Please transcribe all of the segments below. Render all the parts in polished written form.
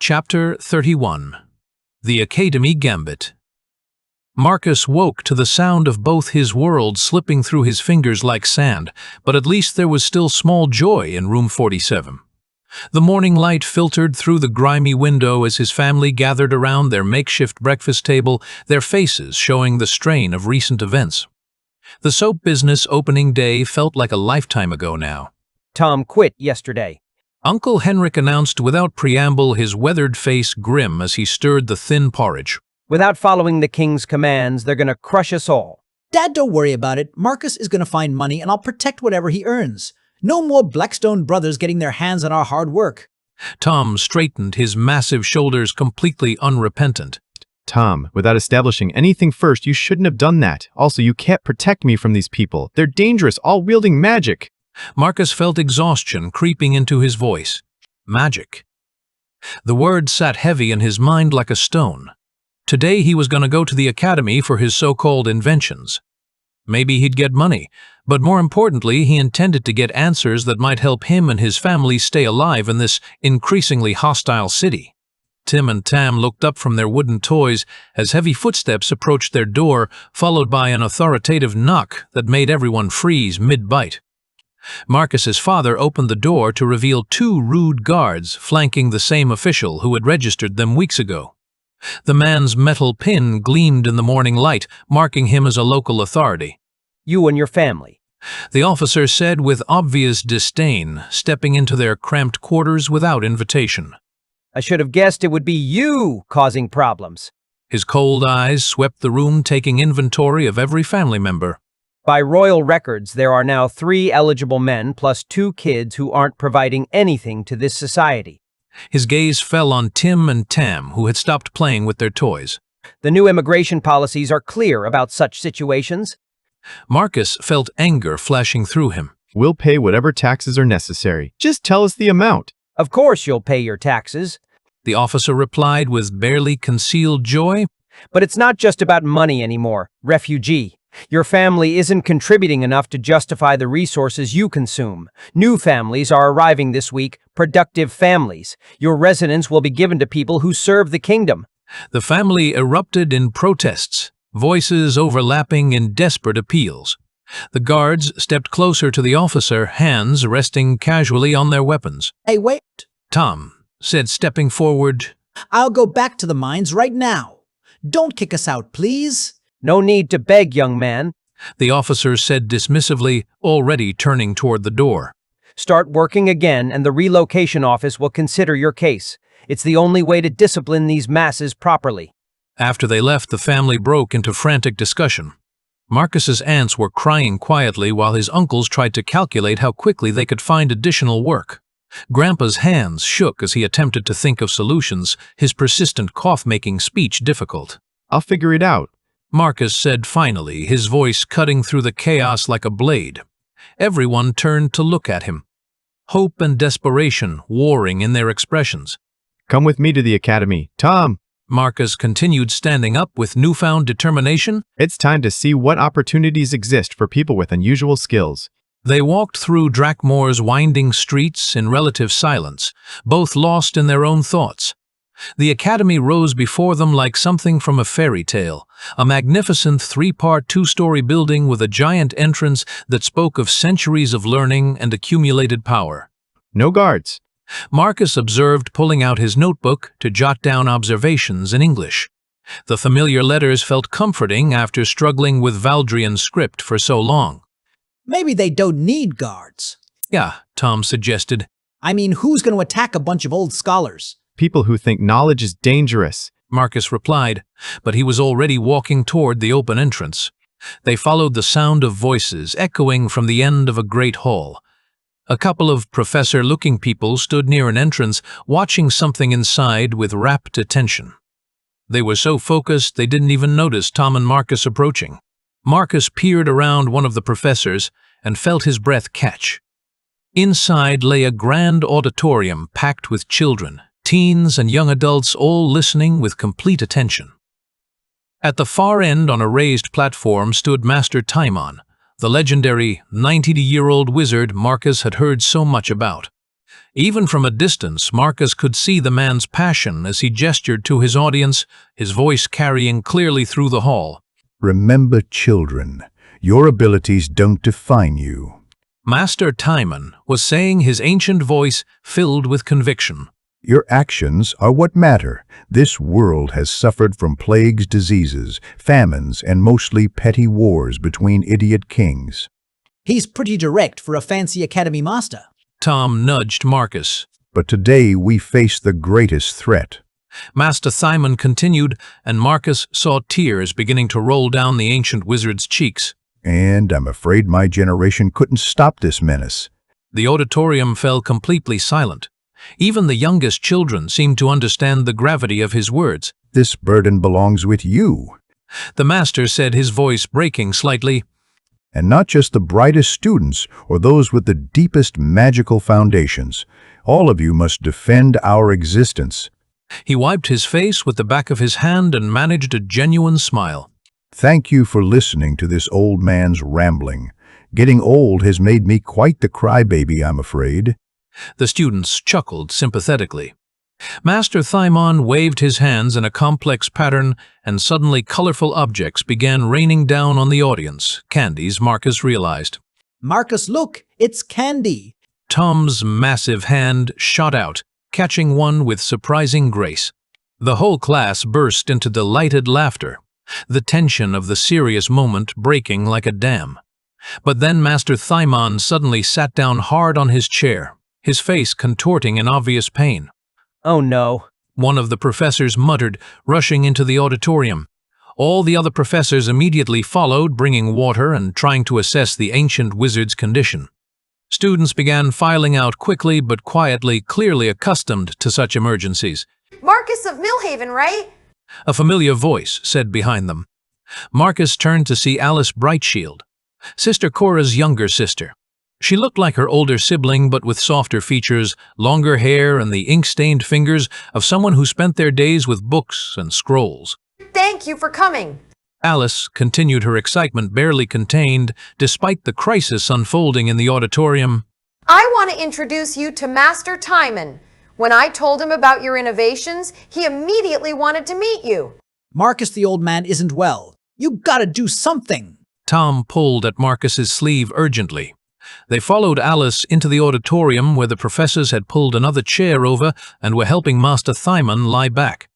Chapter 31. The Academy Gambit. Marcus woke to the sound of both his worlds slipping through his fingers like sand, but at least there was still small joy in room 47. The morning light filtered through the grimy window as his family gathered around their makeshift breakfast table, their faces showing the strain of recent events. The soap business opening day felt like a lifetime ago now. Tom quit yesterday. Uncle Henrik announced without preamble, his weathered face grim as he stirred the thin porridge. Without following the king's commands, they're gonna crush us all. Dad, don't worry about it. Marcus is gonna find money and I'll protect whatever he earns. No more Blackstone brothers getting their hands on our hard work. Tom straightened, his massive shoulders completely unrepentant. Tom, without establishing anything first, you shouldn't have done that. Also, you can't protect me from these people. They're dangerous, all wielding magic. Marcus felt exhaustion creeping into his voice. Magic. The word sat heavy in his mind like a stone. Today he was going to go to the academy for his so-called inventions. Maybe he'd get money, but more importantly, he intended to get answers that might help him and his family stay alive in this increasingly hostile city. Tim and Tam looked up from their wooden toys as heavy footsteps approached their door, followed by an authoritative knock that made everyone freeze mid-bite. Marcus's father opened the door to reveal two rude guards flanking the same official who had registered them weeks ago. The man's metal pin gleamed in the morning light, marking him as a local authority. You and your family. The officer said with obvious disdain, stepping into their cramped quarters without invitation. I should have guessed it would be you causing problems. His cold eyes swept the room, taking inventory of every family member. By royal records, there are now 3 eligible men plus 2 kids who aren't providing anything to this society. His gaze fell on Tim and Tam, who had stopped playing with their toys. The new immigration policies are clear about such situations. Marcus felt anger flashing through him. We'll pay whatever taxes are necessary. Just tell us the amount. Of course you'll pay your taxes. The officer replied with barely concealed joy. But it's not just about money anymore, refugee. Your family isn't contributing enough to justify the resources you consume. New families are arriving this week, productive families. Your residence will be given to people who serve the kingdom. The family erupted in protests, voices overlapping in desperate appeals. The guards stepped closer to the officer, hands resting casually on their weapons. Hey, wait. Tom said, stepping forward. I'll go back to the mines right now. Don't kick us out, please. No need to beg, young man. The officer said dismissively, already turning toward the door. Start working again and the relocation office will consider your case. It's the only way to discipline these masses properly. After they left, the family broke into frantic discussion. Marcus's aunts were crying quietly while his uncles tried to calculate how quickly they could find additional work. Grandpa's hands shook as he attempted to think of solutions, his persistent cough-making speech difficult. I'll figure it out, Marcus said finally, his voice cutting through the chaos like a blade. Everyone turned to look at him, hope and desperation warring in their expressions. Come with me to the academy, Tom. Marcus continued, standing up with newfound determination. It's time to see what opportunities exist for people with unusual skills. They walked through Drakmore's winding streets in relative silence, both lost in their own thoughts. The academy rose before them like something from a fairy tale, a magnificent 3-part 2-story building with a giant entrance that spoke of centuries of learning and accumulated power. No guards, Marcus observed, pulling out his notebook to jot down observations in English. The familiar letters felt comforting after struggling with Valdrian script for so long. Maybe they don't need guards. Yeah, Tom suggested. I mean, who's going to attack a bunch of old scholars? people who think knowledge is dangerous, Marcus replied, but he was already walking toward the open entrance. They followed the sound of voices echoing from the end of a great hall. A couple of professor-looking people stood near an entrance, watching something inside with rapt attention. They were so focused they didn't even notice Tom and Marcus approaching. Marcus peered around one of the professors and felt his breath catch. Inside lay a grand auditorium packed with children, teens and young adults, all listening with complete attention. At the far end on a raised platform stood Master Timon, the legendary 90-year-old wizard Marcus had heard so much about. Even from a distance, Marcus could see the man's passion as he gestured to his audience, his voice carrying clearly through the hall. Remember, children, your abilities don't define you. Master Timon was saying, his ancient voice filled with conviction. Your actions are what matter. This world has suffered from plagues, diseases, famines, and mostly petty wars between idiot kings. He's pretty direct for a fancy academy master. Tom nudged Marcus. But today we face the greatest threat. Master Timon continued, and Marcus saw tears beginning to roll down the ancient wizard's cheeks. And I'm afraid my generation couldn't stop this menace. The auditorium fell completely silent. Even the youngest children seemed to understand the gravity of his words. This burden belongs with you. The master said, his voice breaking slightly. And not just the brightest students or those with the deepest magical foundations. All of you must defend our existence. He wiped his face with the back of his hand and managed a genuine smile. Thank you for listening to this old man's rambling. Getting old has made me quite the crybaby, I'm afraid. The students chuckled sympathetically. Master Timon waved his hands in a complex pattern, and suddenly colorful objects began raining down on the audience. Candies, Marcus realized. Marcus, look, it's candy. Tom's massive hand shot out, catching one with surprising grace. The whole class burst into delighted laughter, the tension of the serious moment breaking like a dam. But then Master Timon suddenly sat down hard on his chair, his face contorting in obvious pain. Oh no. One of the professors muttered, rushing into the auditorium. All the other professors immediately followed, bringing water and trying to assess the ancient wizard's condition. Students began filing out quickly but quietly, clearly accustomed to such emergencies. Marcus of Millhaven, right? A familiar voice said behind them. Marcus turned to see Alice Brightshield, Sister Cora's younger sister. She looked like her older sibling, but with softer features, longer hair, and the ink-stained fingers of someone who spent their days with books and scrolls. Thank you for coming. Alice continued, her excitement barely contained, despite the crisis unfolding in the auditorium. I want to introduce you to Master Timon. When I told him about your innovations, he immediately wanted to meet you. Marcus, the old man, isn't well. You gotta do something. Tom pulled at Marcus's sleeve urgently. They followed Alice into the auditorium, where the professors had pulled another chair over and were helping Master Timon lie back.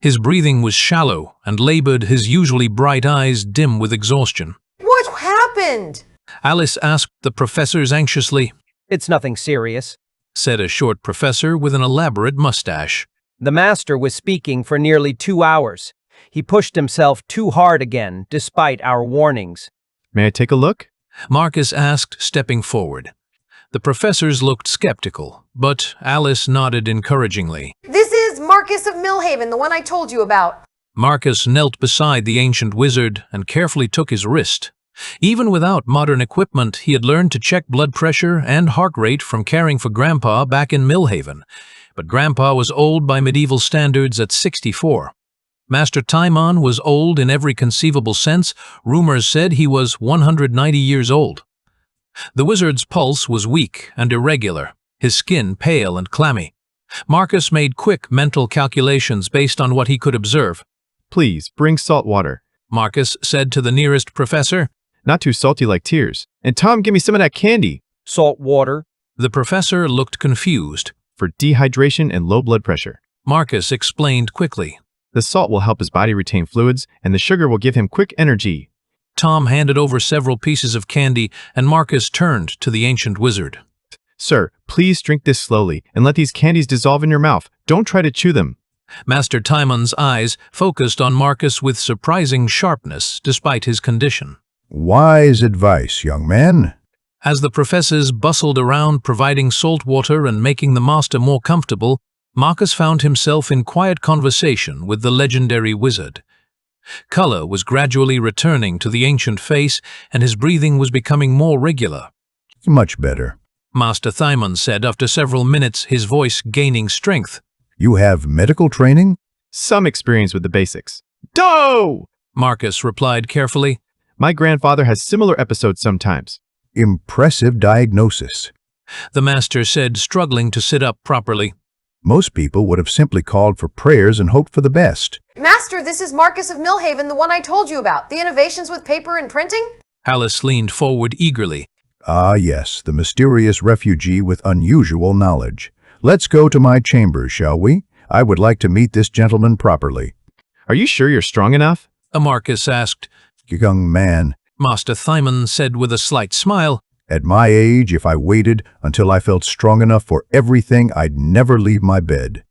His breathing was shallow and labored, his usually bright eyes dim with exhaustion. What happened? Alice asked the professors anxiously. It's nothing serious, said a short professor with an elaborate mustache. The master was speaking for nearly 2 hours. He pushed himself too hard again, despite our warnings. May I take a look? Marcus asked, stepping forward. The professors looked skeptical, but Alice nodded encouragingly. This is Marcus of Millhaven, the one I told you about. Marcus knelt beside the ancient wizard and carefully took his wrist. Even without modern equipment, he had learned to check blood pressure and heart rate from caring for Grandpa back in Millhaven. But Grandpa was old by medieval standards at 64. Master Timon was old in every conceivable sense. Rumors said he was 190 years old. The wizard's pulse was weak and irregular, his skin pale and clammy. Marcus made quick mental calculations based on what he could observe. Please, bring salt water. Marcus said to the nearest professor. Not too salty like tears. And Tom, give me some of that candy. Salt water. The professor looked confused. For dehydration and low blood pressure. Marcus explained quickly. The salt will help his body retain fluids, and the sugar will give him quick energy. Tom handed over several pieces of candy, and Marcus turned to the ancient wizard. Sir, please drink this slowly, and let these candies dissolve in your mouth. Don't try to chew them. Master Timon's eyes focused on Marcus with surprising sharpness, despite his condition. Wise advice, young man. As the professors bustled around providing salt water and making the master more comfortable, Marcus found himself in quiet conversation with the legendary wizard. Color was gradually returning to the ancient face, and his breathing was becoming more regular. Much better. Master Timon said after several minutes, his voice gaining strength. You have medical training? Some experience with the basics. Doh! Marcus replied carefully. My grandfather has similar episodes sometimes. Impressive diagnosis. the master said, struggling to sit up properly. Most people would have simply called for prayers and hoped for the best. Master, this is Marcus of Millhaven, the one I told you about. The innovations with paper and printing? Alice leaned forward eagerly. Ah, yes, the mysterious refugee with unusual knowledge. Let's go to my chambers, shall we? I would like to meet this gentleman properly. Are you sure you're strong enough? Marcus asked. Young man, Master Timon said with a slight smile. at my age, if I waited until I felt strong enough for everything, I'd never leave my bed.